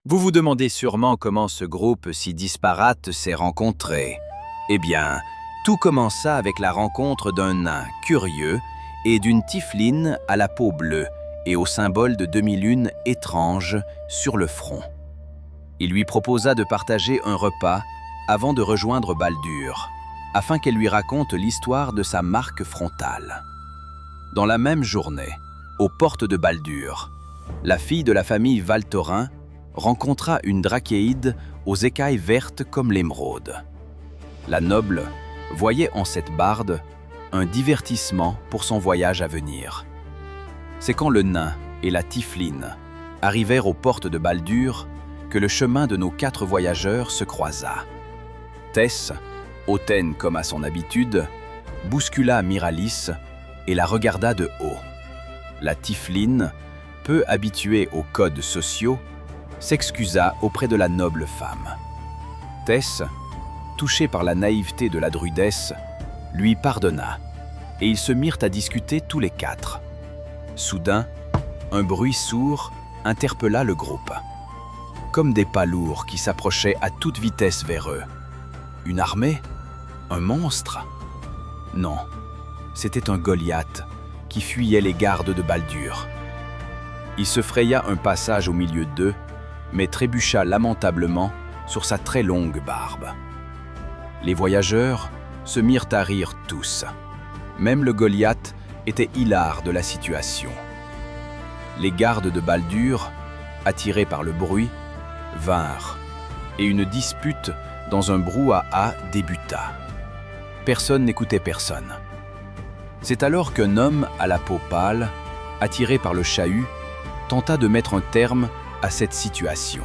Vous vous demandez sûrement comment ce groupe si disparate s'est rencontré. Eh bien, tout commença avec la rencontre d'un nain curieux et d'une tiefline à la peau bleue et au symbole de demi-lune étrange sur le front. Il lui proposa de partager un repas avant de rejoindre Baldur, afin qu'elle lui raconte l'histoire de sa marque frontale. Dans la même journée, aux portes de Baldur, la fille de la famille Valtorin rencontra une drachéide aux écailles vertes comme l'émeraude. La noble voyait en cette barde un divertissement pour son voyage à venir. C'est quand le nain et la tiefline arrivèrent aux portes de Baldur que le chemin de nos 4 voyageurs se croisa. Tess, hautaine comme à son habitude, bouscula Miralis et la regarda de haut. La tiefline, peu habituée aux codes sociaux, s'excusa auprès de la noble femme. Tess, touchée par la naïveté de la druidesse, lui pardonna, et ils se mirent à discuter tous les 4. Soudain, un bruit sourd interpella le groupe. Comme des pas lourds qui s'approchaient à toute vitesse vers eux. Une armée? Un monstre? Non, c'était un Goliath qui fuyait les gardes de Baldur. Il se fraya un passage au milieu d'eux, mais trébucha lamentablement sur sa très longue barbe. Les voyageurs se mirent à rire tous. Même le Goliath était hilar de la situation. Les gardes de Baldur, attirés par le bruit, vinrent, et une dispute dans un brouhaha débuta. Personne n'écoutait personne. C'est alors qu'un homme à la peau pâle, attiré par le chahut, tenta de mettre un terme à cette situation.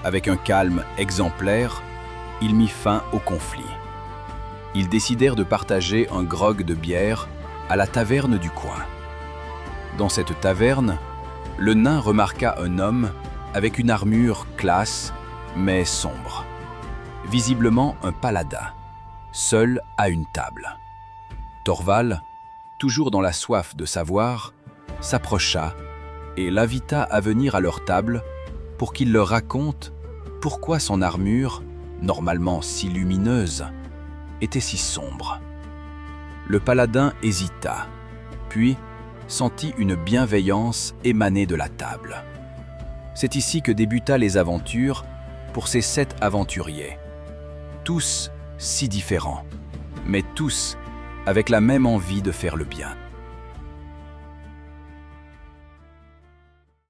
Avec un calme exemplaire, il mit fin au conflit. Ils décidèrent de partager un grog de bière à la taverne du coin. Dans cette taverne, le nain remarqua un homme avec une armure classe, mais sombre. Visiblement un paladin, seul à une table. Thorvald, toujours dans la soif de savoir, s'approcha et l'invita à venir à leur table pour qu'il leur raconte pourquoi son armure, normalement si lumineuse, était si sombre. Le paladin hésita, puis sentit une bienveillance émaner de la table. C'est ici que débuta les aventures pour ces 7 aventuriers. Tous si différents, mais tous avec la même envie de faire le bien.